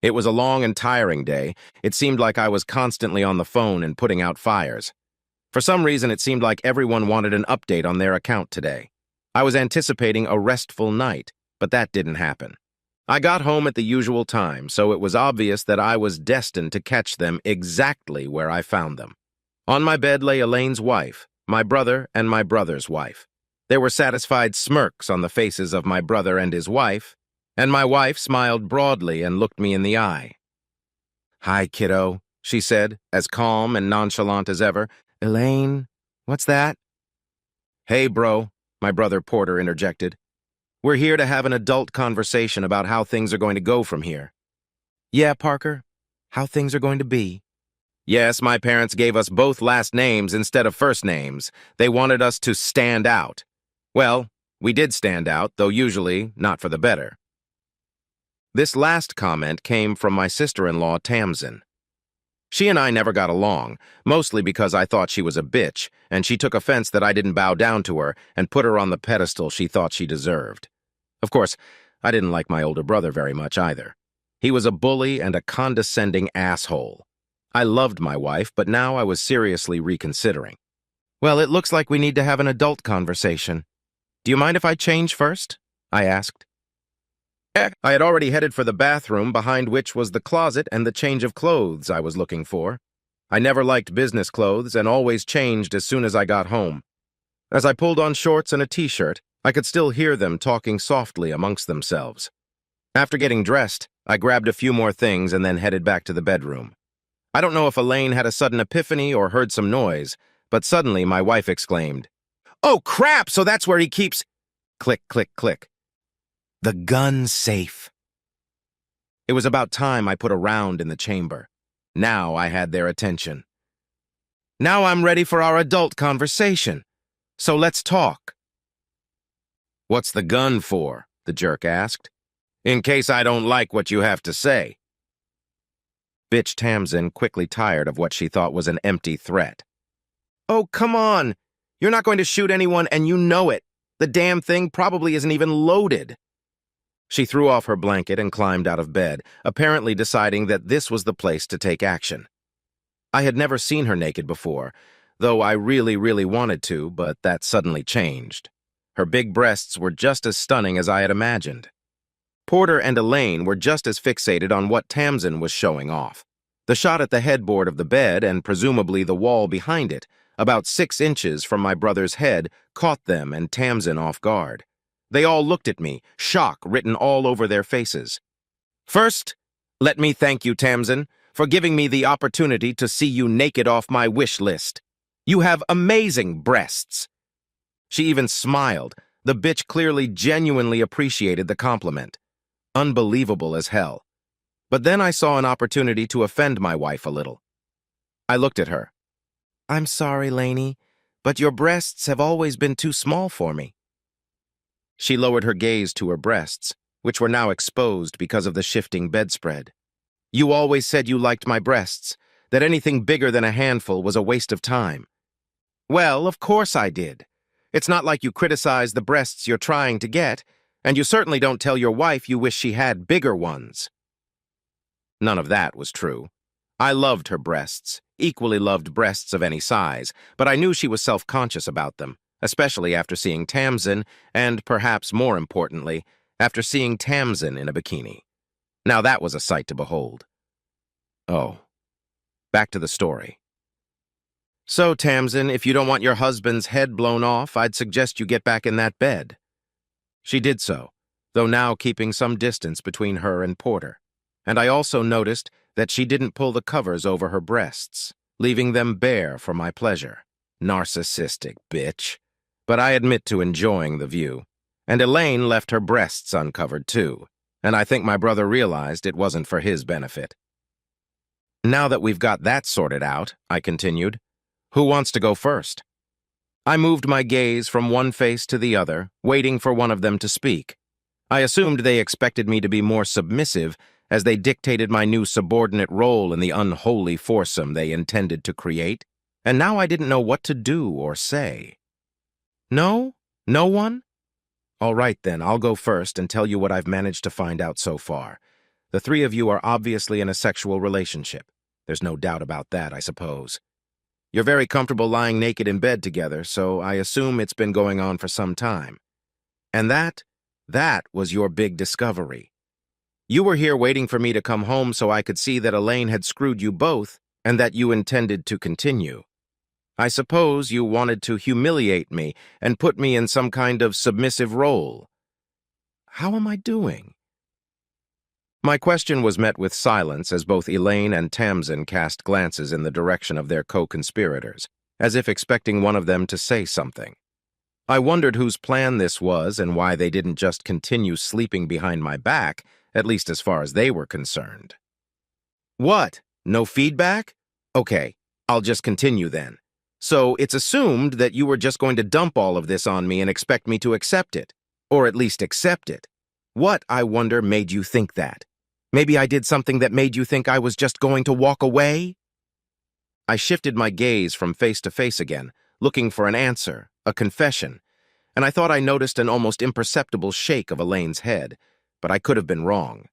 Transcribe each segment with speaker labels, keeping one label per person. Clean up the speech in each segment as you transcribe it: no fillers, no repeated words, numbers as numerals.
Speaker 1: It was a long and tiring day. It seemed like I was constantly on the phone and putting out fires. For some reason, it seemed like everyone wanted an update on their account today. I was anticipating a restful night, but that didn't happen. I got home at the usual time, so it was obvious that I was destined to catch them exactly where I found them. On my bed lay Elaine's wife, my brother, and my brother's wife. There were satisfied smirks on the faces of my brother and his wife, and my wife smiled broadly and looked me in the eye. "Hi, kiddo," she said, as calm and nonchalant as ever. "Elaine, what's that?" "Hey, bro," my brother Porter interjected. "We're here to have an adult conversation about how things are going to go from here." "Yeah, Parker, how things are going to be." "Yes, my parents gave us both last names instead of first names. They wanted us to stand out. Well, we did stand out, though usually not for the better." This last comment came from my sister-in-law, Tamsin. She and I never got along, mostly because I thought she was a bitch, and she took offense that I didn't bow down to her and put her on the pedestal she thought she deserved. Of course, I didn't like my older brother very much either. He was a bully and a condescending asshole. I loved my wife, but now I was seriously reconsidering. "Well, it looks like we need to have an adult conversation. Do you mind if I change first?" I asked. I had already headed for the bathroom, behind which was the closet and the change of clothes I was looking for. I never liked business clothes and always changed as soon as I got home. As I pulled on shorts and a t-shirt, I could still hear them talking softly amongst themselves. After getting dressed, I grabbed a few more things and then headed back to the bedroom. I don't know if Elaine had a sudden epiphany or heard some noise, but suddenly my wife exclaimed, "Oh, crap, so that's where he keeps—" Click, click, click. The gun safe. It was about time I put a round in the chamber. Now I had their attention. "Now I'm ready for our adult conversation. So let's talk." "What's the gun for?" the jerk asked. "In case I don't like what you have to say." Bitch Tamsin quickly tired of what she thought was an empty threat. "Oh, come on. You're not going to shoot anyone and you know it. The damn thing probably isn't even loaded." She threw off her blanket and climbed out of bed, apparently deciding that this was the place to take action. I had never seen her naked before, though I really wanted to, but that suddenly changed. Her big breasts were just as stunning as I had imagined. Porter and Elaine were just as fixated on what Tamsin was showing off. The shot at the headboard of the bed, and presumably the wall behind it, about 6 inches from my brother's head, caught them and Tamsin off guard. They all looked at me, shock written all over their faces. "First, let me thank you, Tamsin, for giving me the opportunity to see you naked off my wish list. You have amazing breasts." She even smiled. The bitch clearly genuinely appreciated the compliment. Unbelievable as hell. But then I saw an opportunity to offend my wife a little. I looked at her. "I'm sorry, Lainey, but your breasts have always been too small for me." She lowered her gaze to her breasts, which were now exposed because of the shifting bedspread. "You always said you liked my breasts, that anything bigger than a handful was a waste of time." "Well, of course I did. It's not like you criticize the breasts you're trying to get, and you certainly don't tell your wife you wish she had bigger ones." None of that was true. I loved her breasts, equally loved breasts of any size, but I knew she was self-conscious about them, especially after seeing Tamsin, and perhaps more importantly, after seeing Tamsin in a bikini. Now that was a sight to behold. Oh, back to the story. "So, Tamsin, if you don't want your husband's head blown off, I'd suggest you get back in that bed." She did so, though now keeping some distance between her and Porter. And I also noticed that she didn't pull the covers over her breasts, leaving them bare for my pleasure. Narcissistic bitch. But I admit to enjoying the view. And Elaine left her breasts uncovered too, and I think my brother realized it wasn't for his benefit. "Now that we've got that sorted out," I continued, "who wants to go first?" I moved my gaze from one face to the other, waiting for one of them to speak. I assumed they expected me to be more submissive, as they dictated my new subordinate role in the unholy foursome they intended to create, and now I didn't know what to do or say. "No? No one? All right then, I'll go first and tell you what I've managed to find out so far. The three of you are obviously in a sexual relationship. There's no doubt about that, I suppose. You're very comfortable lying naked in bed together, so I assume it's been going on for some time. And that was your big discovery. You were here waiting for me to come home so I could see that Elaine had screwed you both and that you intended to continue. I suppose you wanted to humiliate me and put me in some kind of submissive role. How am I doing? My question was met with silence as both Elaine and Tamsin cast glances in the direction of their co-conspirators, as if expecting one of them to say something. I wondered whose plan this was and why they didn't just continue sleeping behind my back, at least as far as they were concerned. What? No feedback? Okay, I'll just continue then. So it's assumed that you were just going to dump all of this on me and expect me to accept it, or at least accept it. What, I wonder, made you think that? Maybe I did something that made you think I was just going to walk away? I shifted my gaze from face to face again, looking for an answer, a confession, and I thought I noticed an almost imperceptible shake of Elaine's head, but I could have been wrong.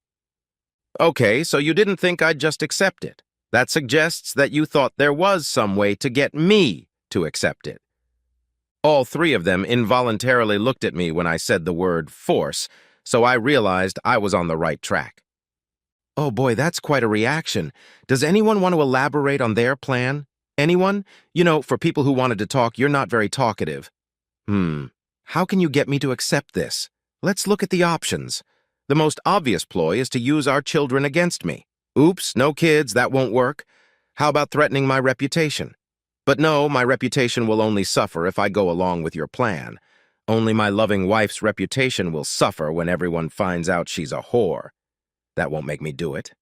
Speaker 1: Okay, so you didn't think I'd just accept it. That suggests that you thought there was some way to get me to accept it. All three of them involuntarily looked at me when I said the word force, so I realized I was on the right track. Oh boy, that's quite a reaction. Does anyone want to elaborate on their plan? Anyone? You know, for people who wanted to talk, you're not very talkative. How can you get me to accept this? Let's look at the options. The most obvious ploy is to use our children against me. Oops, no kids, that won't work. How about threatening my reputation? But no, my reputation will only suffer if I go along with your plan. Only my loving wife's reputation will suffer when everyone finds out she's a whore. That won't make me do it.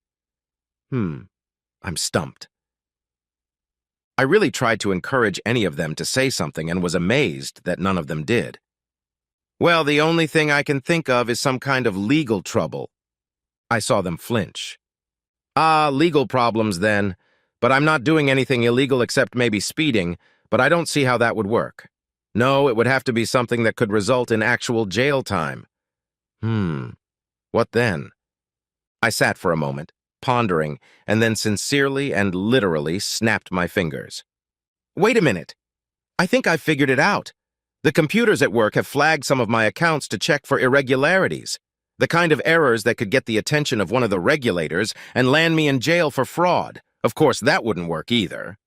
Speaker 1: I'm stumped. I really tried to encourage any of them to say something and was amazed that none of them did. Well, the only thing I can think of is some kind of legal trouble. I saw them flinch. Legal problems then. But I'm not doing anything illegal except maybe speeding, but I don't see how that would work. No, it would have to be something that could result in actual jail time. What then? I sat for a moment, pondering, and then sincerely and literally snapped my fingers. Wait a minute. I think I've figured it out. The computers at work have flagged some of my accounts to check for irregularities, the kind of errors that could get the attention of one of the regulators and land me in jail for fraud. Of course, that wouldn't work either.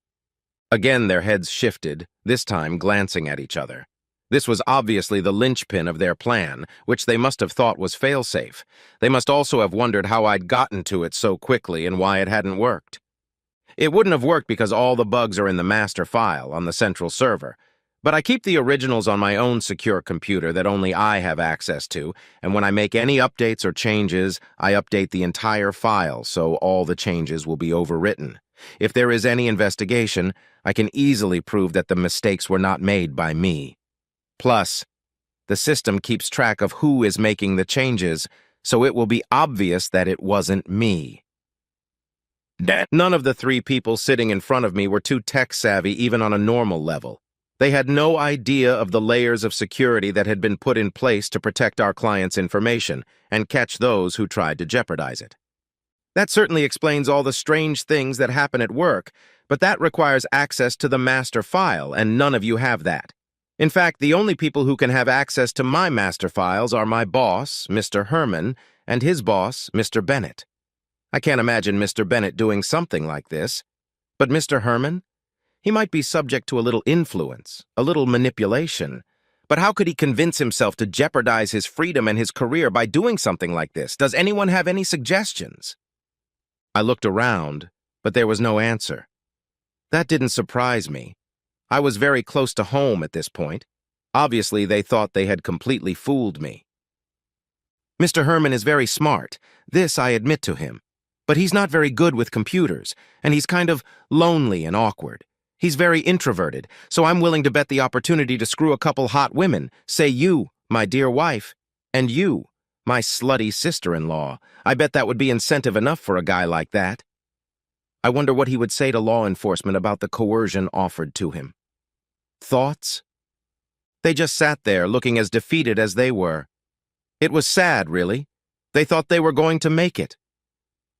Speaker 1: Again, their heads shifted, this time glancing at each other. This was obviously the linchpin of their plan, which they must have thought was fail-safe. They must also have wondered how I'd gotten to it so quickly and why it hadn't worked. It wouldn't have worked because all the bugs are in the master file on the central server. But I keep the originals on my own secure computer that only I have access to, and when I make any updates or changes, I update the entire file so all the changes will be overwritten. If there is any investigation, I can easily prove that the mistakes were not made by me. Plus, the system keeps track of who is making the changes, so it will be obvious that it wasn't me. None of the three people sitting in front of me were too tech-savvy even on a normal level. They had no idea of the layers of security that had been put in place to protect our clients' information and catch those who tried to jeopardize it. That certainly explains all the strange things that happen at work, but that requires access to the master file, and none of you have that. In fact, the only people who can have access to my master files are my boss, Mr. Herman, and his boss, Mr. Bennett. I can't imagine Mr. Bennett doing something like this. But Mr. Herman? He might be subject to a little influence, a little manipulation. But how could he convince himself to jeopardize his freedom and his career by doing something like this? Does anyone have any suggestions? I looked around, but there was no answer. That didn't surprise me. I was very close to home at this point. Obviously, they thought they had completely fooled me. Mr. Herman is very smart. This I admit to him. But he's not very good with computers, and he's kind of lonely and awkward. He's very introverted, so I'm willing to bet the opportunity to screw a couple hot women, say you, my dear wife, and you, my slutty sister-in-law. I bet that would be incentive enough for a guy like that. I wonder what he would say to law enforcement about the coercion offered to him. Thoughts? They just sat there looking as defeated as they were. It was sad, really. They thought they were going to make it.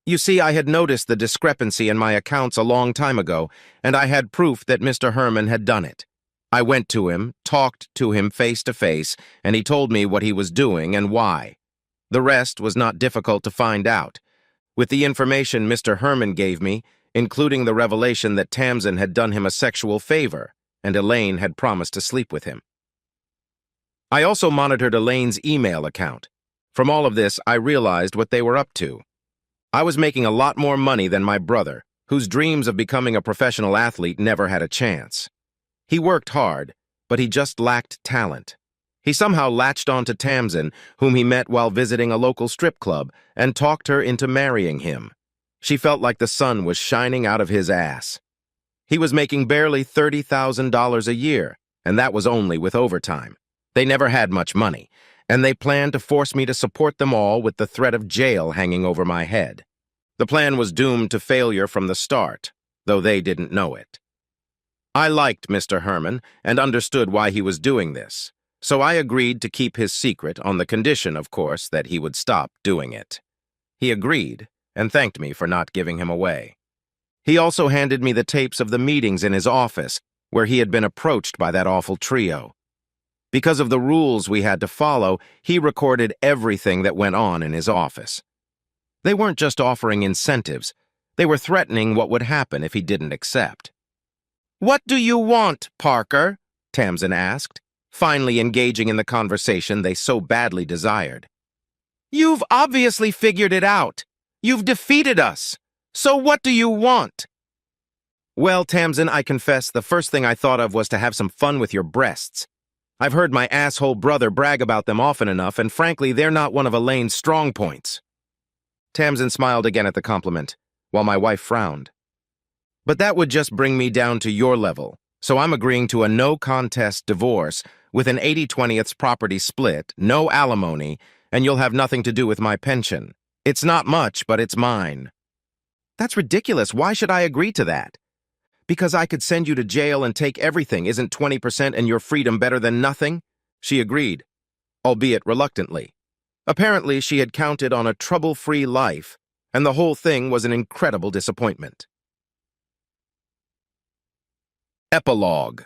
Speaker 1: You see, I had noticed the discrepancy in my accounts a long time ago, and I had proof that Mr. Herman had done it. I went to him, talked to him face to face, and he told me what he was doing and why. The rest was not difficult to find out. With the information Mr. Herman gave me, including the revelation that Tamsin had done him a sexual favor, and Elaine had promised to sleep with him. I also monitored Elaine's email account. From all of this, I realized what they were up to. I was making a lot more money than my brother, whose dreams of becoming a professional athlete never had a chance. He worked hard, but he just lacked talent. He somehow latched onto Tamsin, whom he met while visiting a local strip club, and talked her into marrying him. She felt like the sun was shining out of his ass. He was making barely $30,000 a year, and that was only with overtime. They never had much money, and they planned to force me to support them all with the threat of jail hanging over my head. The plan was doomed to failure from the start, though they didn't know it. I liked Mr. Herman and understood why he was doing this, so I agreed to keep his secret on the condition, of course, that he would stop doing it. He agreed and thanked me for not giving him away. He also handed me the tapes of the meetings in his office where he had been approached by that awful trio. Because of the rules we had to follow, he recorded everything that went on in his office. They weren't just offering incentives, they were threatening what would happen if he didn't accept. "What do you want, Parker?" Tamsin asked, finally engaging in the conversation they so badly desired. "You've obviously figured it out. You've defeated us. So what do you want?" "Well, Tamsin, I confess the first thing I thought of was to have some fun with your breasts. I've heard my asshole brother brag about them often enough, and frankly, they're not one of Elaine's strong points." Tamsin smiled again at the compliment, while my wife frowned. "But that would just bring me down to your level, so I'm agreeing to a no-contest divorce with an 80/20 property split, no alimony, and you'll have nothing to do with my pension. It's not much, but it's mine." "That's ridiculous. Why should I agree to that?" "Because I could send you to jail and take everything. Isn't 20% and your freedom better than nothing?" She agreed, albeit reluctantly. Apparently, she had counted on a trouble-free life, and the whole thing was an incredible disappointment. Epilogue.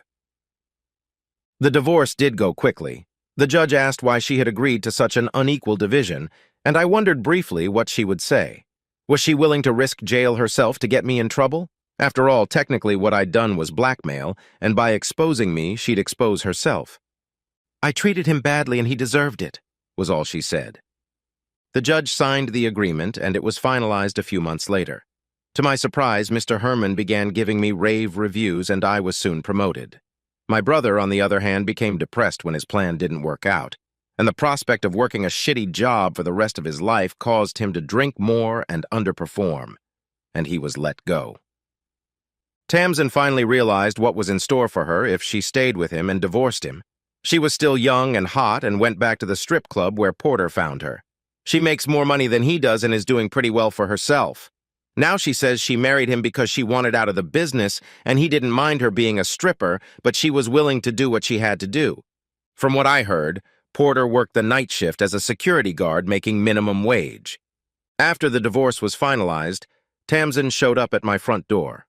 Speaker 1: The divorce did go quickly. The judge asked why she had agreed to such an unequal division, and I wondered briefly what she would say. Was she willing to risk jail herself to get me in trouble? After all, technically what I'd done was blackmail, and by exposing me, she'd expose herself. "I treated him badly and he deserved it," was all she said. The judge signed the agreement, and it was finalized a few months later. To my surprise, Mr. Herman began giving me rave reviews, and I was soon promoted. My brother, on the other hand, became depressed when his plan didn't work out, and the prospect of working a shitty job for the rest of his life caused him to drink more and underperform, and he was let go. Tamsin finally realized what was in store for her if she stayed with him and divorced him. She was still young and hot and went back to the strip club where Porter found her. She makes more money than he does and is doing pretty well for herself. Now she says she married him because she wanted out of the business and he didn't mind her being a stripper, but she was willing to do what she had to do. From what I heard, Porter worked the night shift as a security guard making minimum wage. After the divorce was finalized, Tamsin showed up at my front door.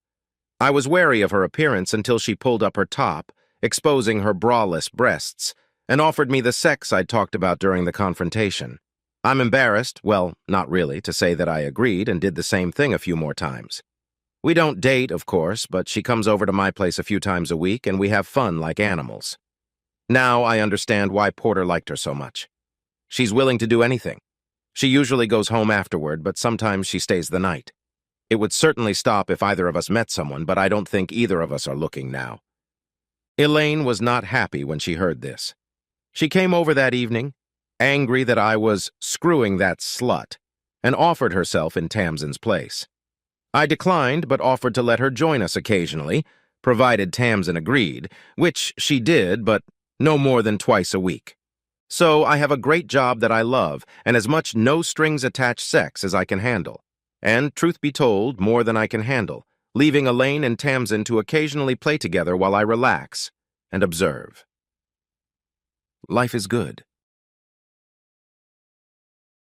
Speaker 1: I was wary of her appearance until she pulled up her top, exposing her braless breasts, and offered me the sex I'd talked about during the confrontation. I'm embarrassed, well, not really, to say that I agreed and did the same thing a few more times. We don't date, of course, but she comes over to my place a few times a week and we have fun like animals. Now I understand why Porter liked her so much. She's willing to do anything. She usually goes home afterward, but sometimes she stays the night. It would certainly stop if either of us met someone, but I don't think either of us are looking now. Elaine was not happy when she heard this. She came over that evening, angry that I was screwing that slut, and offered herself in Tamsin's place. I declined, but offered to let her join us occasionally, provided Tamsin agreed, which she did, but no more than twice a week. So I have a great job that I love, and as much no-strings-attached sex as I can handle. And, truth be told, more than I can handle, leaving Elaine and Tamsin to occasionally play together while I relax and observe. Life is good.